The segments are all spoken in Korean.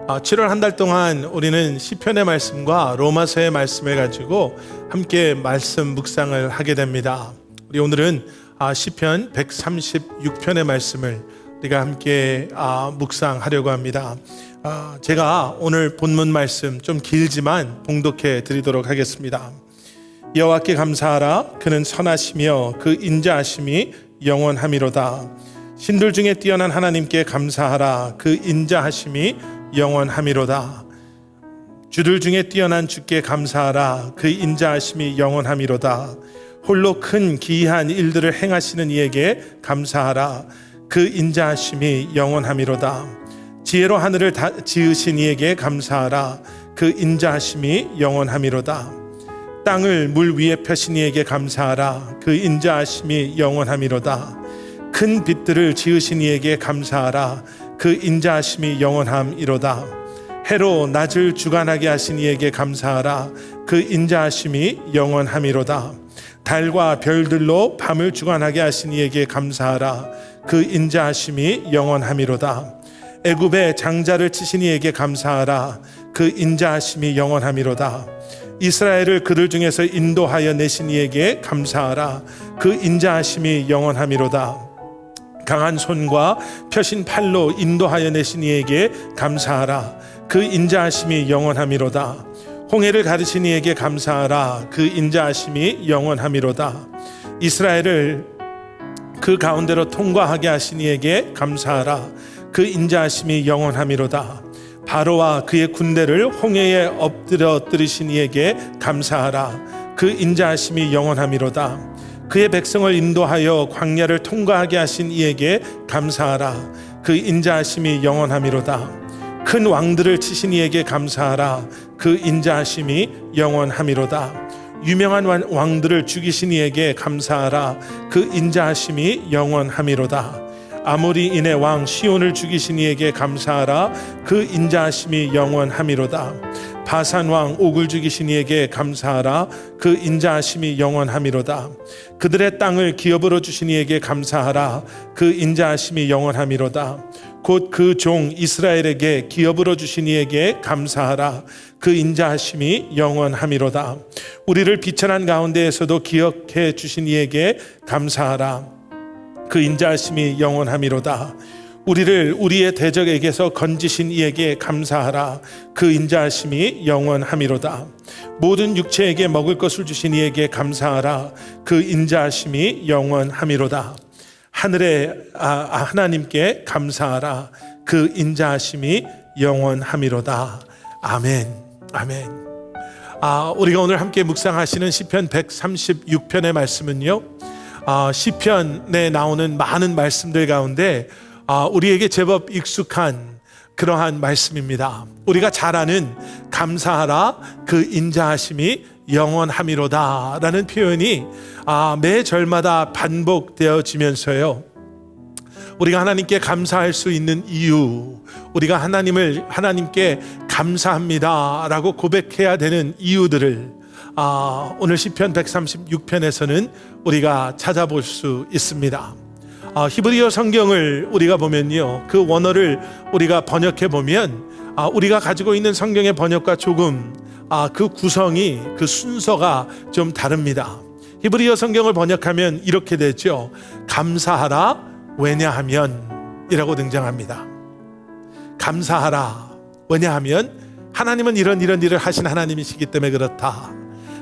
7월 한 달 동안 우리는 시편의 말씀과 로마서의 말씀을 가지고 함께 말씀 묵상을 하게 됩니다. 우리 오늘은 시편 136편의 말씀을 우리가 함께 묵상하려고 합니다. 제가 오늘 본문 말씀 좀 길지만 봉독해 드리도록 하겠습니다. 여호와께 감사하라. 그는 선하시며 그 인자하심이 영원함이로다. 신들 중에 뛰어난 하나님께 감사하라. 그 인자하심이 영원함이로다. 주들 중에 뛰어난 주께 감사하라. 그 인자하심이 영원함이로다. 홀로 큰 기이한 일들을 행하시는 이에게 감사하라. 그 인자하심이 영원함이로다. 지혜로 하늘을 지으신 이에게 감사하라. 그 인자하심이 영원함이로다. 땅을 물 위에 펴신 이에게 감사하라. 그 인자하심이 영원함이로다. 큰 빛들을 지으신 이에게 감사하라. 그 인자하심이 영원함이로다. 해로 낮을 주관하게 하신 이에게 감사하라. 그 인자하심이 영원함이로다. 달과 별들로 밤을 주관하게 하신 이에게 감사하라. 그 인자하심이 영원함이로다. 애굽의 장자를 치신 이에게 감사하라. 그 인자하심이 영원함이로다. 이스라엘을 그들 중에서 인도하여 내신 이에게 감사하라. 그 인자하심이 영원함이로다. 강한 손과 펴신 팔로 인도하여 내신 이에게 감사하라. 그 인자하심이 영원함이로다. 홍해를 가르신 이에게 감사하라. 그 인자하심이 영원함이로다. 이스라엘을 그 가운데로 통과하게 하신 이에게 감사하라. 그 인자하심이 영원함이로다. 바로와 그의 군대를 홍해에 엎드려뜨리신 이에게 감사하라. 그 인자하심이 영원함이로다. 그의 백성을 인도하여 광야를 통과하게 하신 이에게 감사하라. 그 인자하심이 영원함이로다. 큰 왕들을 치신 이에게 감사하라. 그 인자하심이 영원함이로다. 유명한 왕들을 죽이신 이에게 감사하라. 그 인자하심이 영원함이로다. 아모리인의 왕 시온을 죽이신 이에게 감사하라. 그 인자하심이 영원함이로다. 바산 왕 옥을 죽이신 이에게 감사하라. 그 인자하심이 영원함이로다. 그들의 땅을 기업으로 주신 이에게 감사하라. 그 인자하심이 영원함이로다. 곧 그 종 이스라엘에게 기업으로 주신 이에게 감사하라. 그 인자하심이 영원함이로다. 우리를 비천한 가운데에서도 기억해 주신 이에게 감사하라. 그 인자하심이 영원함이로다. 우리를 우리의 대적에게서 건지신 이에게 감사하라. 그 인자하심이 영원함이로다. 모든 육체에게 먹을 것을 주신 이에게 감사하라. 그 인자하심이 영원함이로다. 하늘의 하나님께 감사하라. 그 인자하심이 영원함이로다. 아멘. 아멘. 우리가 오늘 함께 묵상하시는 시편 136편의 말씀은요, 시편에 나오는 많은 말씀들 가운데 우리에게 제법 익숙한 그러한 말씀입니다. 우리가 잘 아는 감사하라. 그 인자하심이 영원함이로다 라는 표현이 매 절마다 반복되어지면서요, 우리가 하나님께 감사할 수 있는 이유, 우리가 하나님께 감사합니다 라고 고백해야 되는 이유들을 오늘 시편 136편에서는 우리가 찾아볼 수 있습니다. 히브리어 성경을 우리가 보면요, 그 원어를 우리가 번역해 보면 우리가 가지고 있는 성경의 번역과 조금 그 구성이, 그 순서가 좀 다릅니다. 히브리어 성경을 번역하면 이렇게 되죠. 감사하라. 왜냐하면 이라고 등장합니다. 감사하라. 왜냐하면 하나님은 이런 일을 하신 하나님이시기 때문에 그렇다.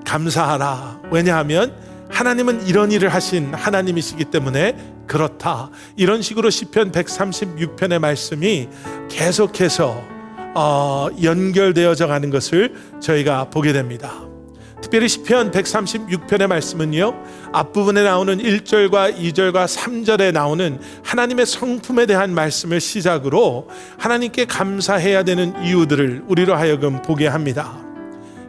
감사하라. 왜냐하면 하나님은 이런 일을 하신 하나님이시기 때문에 그렇다. 이런 식으로 시편 136편의 말씀이 계속해서 연결되어져 가는 것을 저희가 보게 됩니다. 특별히 시편 136편의 말씀은요, 앞부분에 나오는 1절과 2절과 3절에 나오는 하나님의 성품에 대한 말씀을 시작으로 하나님께 감사해야 되는 이유들을 우리로 하여금 보게 합니다.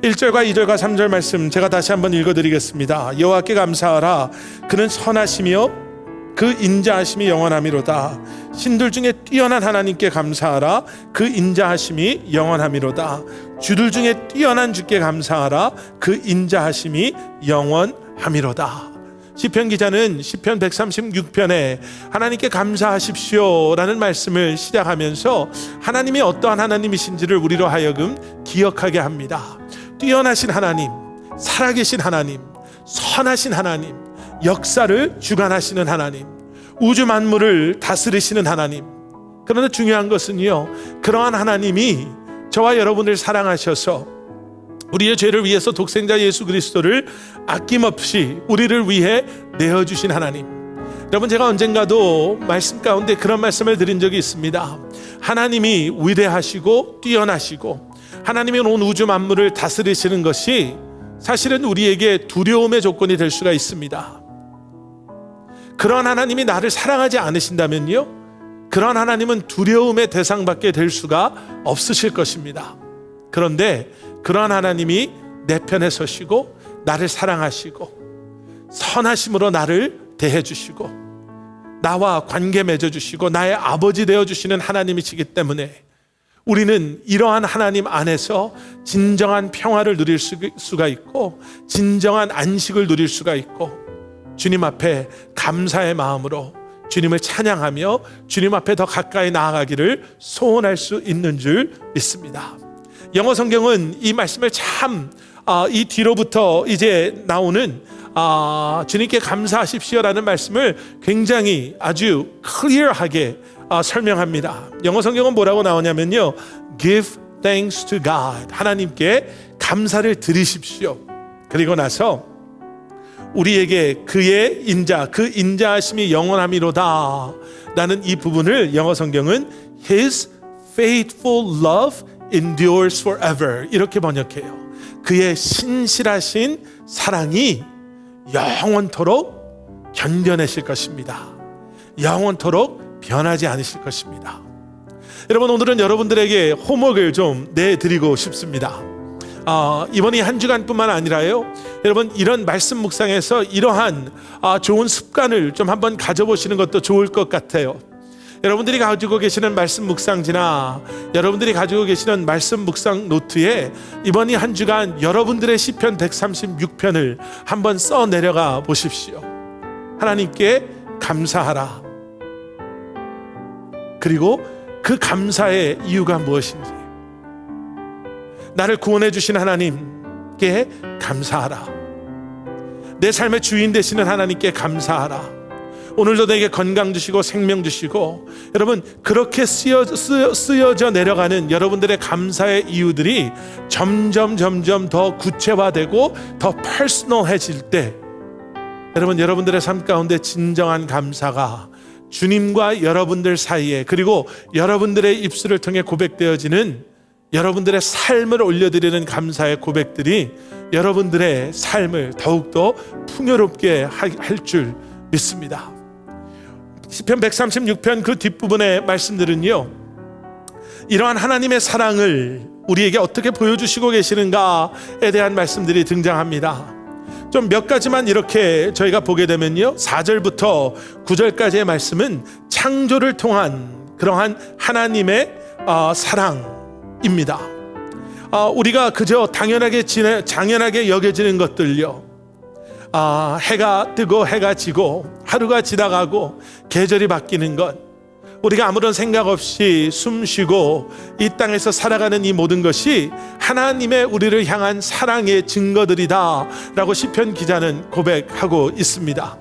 1절과 2절과 3절 말씀 제가 다시 한번 읽어드리겠습니다. 여호와께 감사하라. 그는 선하시며 그 인자하심이 영원함이로다. 신들 중에 뛰어난 하나님께 감사하라. 그 인자하심이 영원함이로다. 주들 중에 뛰어난 주께 감사하라. 그 인자하심이 영원함이로다. 시편 기자는 시편 136편에 하나님께 감사하십시오 라는 말씀을 시작하면서 하나님이 어떠한 하나님이신지를 우리로 하여금 기억하게 합니다. 뛰어나신 하나님, 살아계신 하나님, 선하신 하나님, 역사를 주관하시는 하나님, 우주 만물을 다스리시는 하나님. 그러나 중요한 것은요, 그러한 하나님이 저와 여러분을 사랑하셔서 우리의 죄를 위해서 독생자 예수 그리스도를 아낌없이 우리를 위해 내어주신 하나님. 여러분, 제가 언젠가도 말씀 가운데 그런 말씀을 드린 적이 있습니다. 하나님이 위대하시고 뛰어나시고 하나님이 온 우주 만물을 다스리시는 것이 사실은 우리에게 두려움의 조건이 될 수가 있습니다. 그런 하나님이 나를 사랑하지 않으신다면요, 그런 하나님은 두려움의 대상밖에 될 수가 없으실 것입니다. 그런데 그러한 하나님이 내 편에 서시고 나를 사랑하시고 선하심으로 나를 대해주시고 나와 관계 맺어주시고 나의 아버지 되어주시는 하나님이시기 때문에 우리는 이러한 하나님 안에서 진정한 평화를 누릴 수가 있고 진정한 안식을 누릴 수가 있고 주님 앞에 감사의 마음으로 주님을 찬양하며 주님 앞에 더 가까이 나아가기를 소원할 수 있는 줄 믿습니다. 영어 성경은 이 말씀을 참 이 뒤로부터 이제 나오는 주님께 감사하십시오라는 말씀을 굉장히 아주 클리어하게 설명합니다. 영어 성경은 뭐라고 나오냐면요, Give thanks to God, 하나님께 감사를 드리십시오. 그리고 나서 우리에게 그의 인자, 그 인자하심이 영원함이로다 라는 이 부분을 영어 성경은 His faithful love endures forever 이렇게 번역해요. 그의 신실하신 사랑이 영원토록 견뎌내실 것입니다. 영원토록 변하지 않으실 것입니다. 여러분, 오늘은 여러분들에게 홈워크를 좀 내드리고 싶습니다. 이번이 한 주간뿐만 아니라요, 여러분 이런 말씀 묵상에서 이러한 좋은 습관을 좀 한번 가져보시는 것도 좋을 것 같아요. 여러분들이 가지고 계시는 말씀 묵상지나 여러분들이 가지고 계시는 말씀 묵상 노트에 이번이 한 주간 여러분들의 시편 136편을 한번 써 내려가 보십시오. 하나님께 감사하라. 그리고 그 감사의 이유가 무엇인지, 나를 구원해 주신 하나님께 감사하라. 내 삶의 주인 되시는 하나님께 감사하라. 오늘도 내게 건강 주시고 생명 주시고, 여러분 그렇게 쓰여져 내려가는 여러분들의 감사의 이유들이 점점 더 구체화되고 더 퍼스널해질 때, 여러분 여러분들의 삶 가운데 진정한 감사가 주님과 여러분들 사이에, 그리고 여러분들의 입술을 통해 고백되어지는 여러분들의 삶을 올려드리는 감사의 고백들이 여러분들의 삶을 더욱더 풍요롭게 할 줄 믿습니다. 시편 136편 그 뒷부분의 말씀들은요, 이러한 하나님의 사랑을 우리에게 어떻게 보여주시고 계시는가에 대한 말씀들이 등장합니다. 좀 몇 가지만 이렇게 저희가 보게 되면요, 4절부터 9절까지의 말씀은 창조를 통한 그러한 하나님의 사랑입니다. 우리가 그저 당연하게 여겨지는 것들요, 해가 뜨고 해가 지고 하루가 지나가고 계절이 바뀌는 것, 우리가 아무런 생각 없이 숨 쉬고 이 땅에서 살아가는 이 모든 것이 하나님의 우리를 향한 사랑의 증거들이다 라고 시편 기자는 고백하고 있습니다.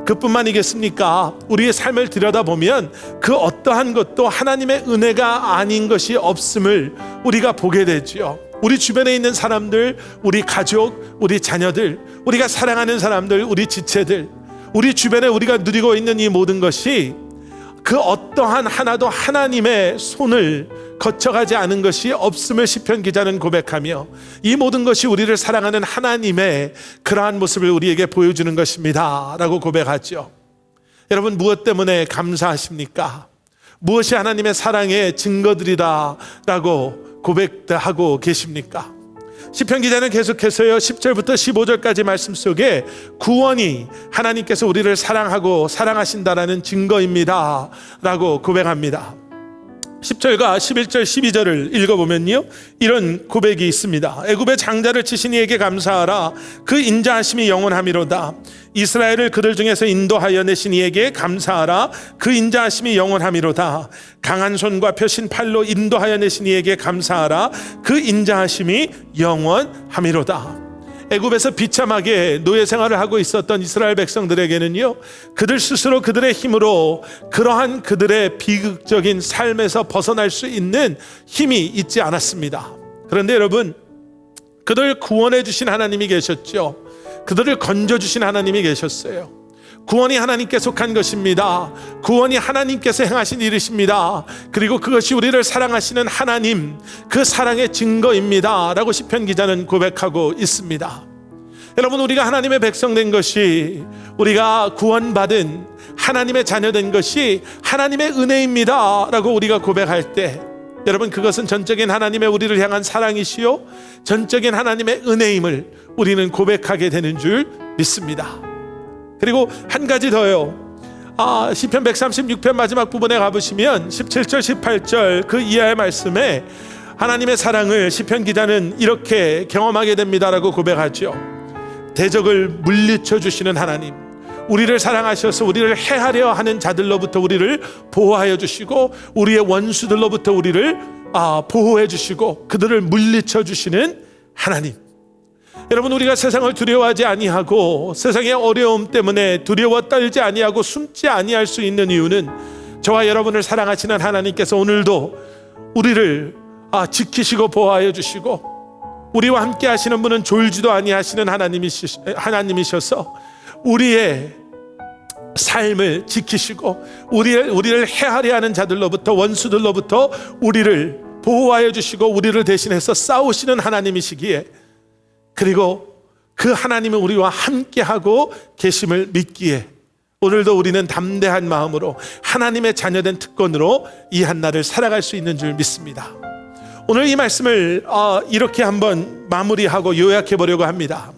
그뿐만이겠습니까? 우리의 삶을 들여다보면 그 어떠한 것도 하나님의 은혜가 아닌 것이 없음을 우리가 보게 되죠. 우리 주변에 있는 사람들, 우리 가족, 우리 자녀들, 우리가 사랑하는 사람들, 우리 지체들, 우리 주변에 우리가 누리고 있는 이 모든 것이 그 어떠한 하나도 하나님의 손을 거쳐가지 않은 것이 없음을 시편 기자는 고백하며, 이 모든 것이 우리를 사랑하는 하나님의 그러한 모습을 우리에게 보여주는 것입니다 라고 고백하죠. 여러분, 무엇 때문에 감사하십니까? 무엇이 하나님의 사랑의 증거들이다 라고 고백하고 계십니까? 시편 기자는 계속해서요, 10절부터 15절까지 말씀 속에 구원이 하나님께서 우리를 사랑하고 사랑하신다라는 증거입니다 라고 고백합니다. 10절과 11절 12절을 읽어보면요, 이런 고백이 있습니다. 애굽의 장자를 치신 이에게 감사하라. 그 인자하심이 영원하미로다. 이스라엘을 그들 중에서 인도하여 내신 이에게 감사하라. 그 인자하심이 영원하미로다. 강한 손과 펴신 팔로 인도하여 내신 이에게 감사하라. 그 인자하심이 영원하미로다. 애굽에서 비참하게 노예 생활을 하고 있었던 이스라엘 백성들에게는요, 그들 스스로 그들의 힘으로 그러한 그들의 비극적인 삶에서 벗어날 수 있는 힘이 있지 않았습니다. 그런데 여러분, 그들을 구원해 주신 하나님이 계셨죠. 그들을 건져 주신 하나님이 계셨어요. 구원이 하나님께 속한 것입니다. 구원이 하나님께서 행하신 일이십니다. 그리고 그것이 우리를 사랑하시는 하나님, 그 사랑의 증거입니다 라고 시편 기자는 고백하고 있습니다. 여러분, 우리가 하나님의 백성 된 것이, 우리가 구원받은 하나님의 자녀 된 것이 하나님의 은혜입니다 라고 우리가 고백할 때, 여러분, 그것은 전적인 하나님의 우리를 향한 사랑이시요 전적인 하나님의 은혜임을 우리는 고백하게 되는 줄 믿습니다. 그리고 한 가지 더요. 시편 136편 마지막 부분에 가보시면 17절 18절 그 이하의 말씀에 하나님의 사랑을 시편 기자는 이렇게 경험하게 됩니다라고 고백하죠. 대적을 물리쳐 주시는 하나님, 우리를 사랑하셔서 우리를 해하려 하는 자들로부터 우리를 보호하여 주시고, 우리의 원수들로부터 우리를 보호해 주시고 그들을 물리쳐 주시는 하나님. 여러분, 우리가 세상을 두려워하지 아니하고 세상의 어려움 때문에 두려워 떨지 아니하고 숨지 아니할 수 있는 이유는, 저와 여러분을 사랑하시는 하나님께서 오늘도 우리를 지키시고 보호하여 주시고, 우리와 함께 하시는 분은 졸지도 아니하시는 하나님이셔서 우리의 삶을 지키시고 우리를 해하려 하는 자들로부터, 원수들로부터 우리를 보호하여 주시고 우리를 대신해서 싸우시는 하나님이시기에, 그리고 그 하나님은 우리와 함께하고 계심을 믿기에 오늘도 우리는 담대한 마음으로 하나님의 자녀된 특권으로 이 한날을 살아갈 수 있는 줄 믿습니다. 오늘 이 말씀을 이렇게 한번 마무리하고 요약해 보려고 합니다.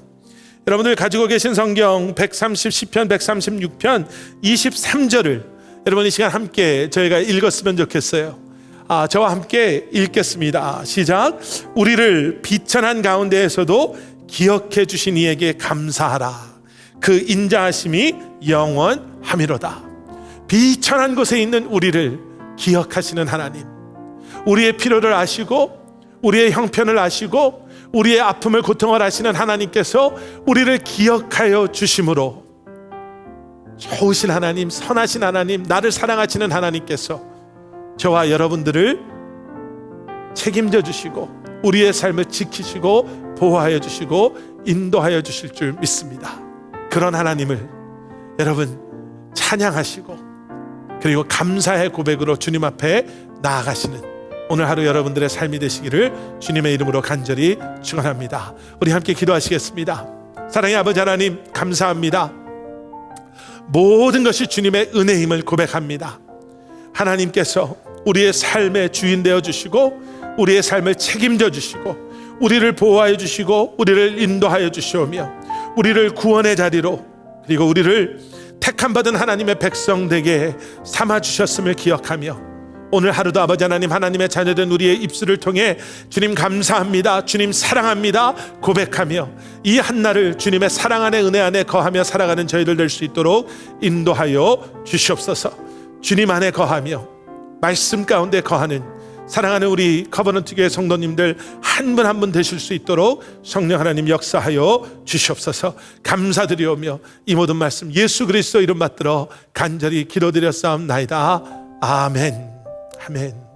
여러분들 가지고 계신 성경 130시편 136편 23절을 여러분 이 시간 함께 저희가 읽었으면 좋겠어요. 저와 함께 읽겠습니다. 시작. 우리를 비천한 가운데에서도 기억해 주신 이에게 감사하라. 그 인자하심이 영원하미로다. 비천한 곳에 있는 우리를 기억하시는 하나님, 우리의 필요를 아시고 우리의 형편을 아시고 우리의 아픔을 고통을 아시는 하나님께서 우리를 기억하여 주심으로, 좋으신 하나님, 선하신 하나님, 나를 사랑하시는 하나님께서 저와 여러분들을 책임져 주시고 우리의 삶을 지키시고 보호하여 주시고 인도하여 주실 줄 믿습니다. 그런 하나님을 여러분 찬양하시고 그리고 감사의 고백으로 주님 앞에 나아가시는 오늘 하루 여러분들의 삶이 되시기를 주님의 이름으로 간절히 축원합니다. 우리 함께 기도하시겠습니다. 사랑의 아버지 하나님, 감사합니다. 모든 것이 주님의 은혜임을 고백합니다. 하나님께서 우리의 삶의 주인 되어 주시고 우리의 삶을 책임져 주시고 우리를 보호하여 주시고 우리를 인도하여 주시오며 우리를 구원의 자리로, 그리고 우리를 택함 받은 하나님의 백성 되게 삼아 주셨음을 기억하며 오늘 하루도 아버지 하나님, 하나님의 자녀된 우리의 입술을 통해 주님 감사합니다, 주님 사랑합니다 고백하며 이 한날을 주님의 사랑 안에, 은혜 안에 거하며 살아가는 저희들 될 수 있도록 인도하여 주시옵소서. 주님 안에 거하며 말씀 가운데 거하는 사랑하는 우리 커버넌트 교회 성도님들 한 분 한 분 되실 수 있도록 성령 하나님 역사하여 주시옵소서. 감사드리오며 이 모든 말씀 예수 그리스도 이름 받들어 간절히 기도드렸사옵나이다. 아멘. 아멘.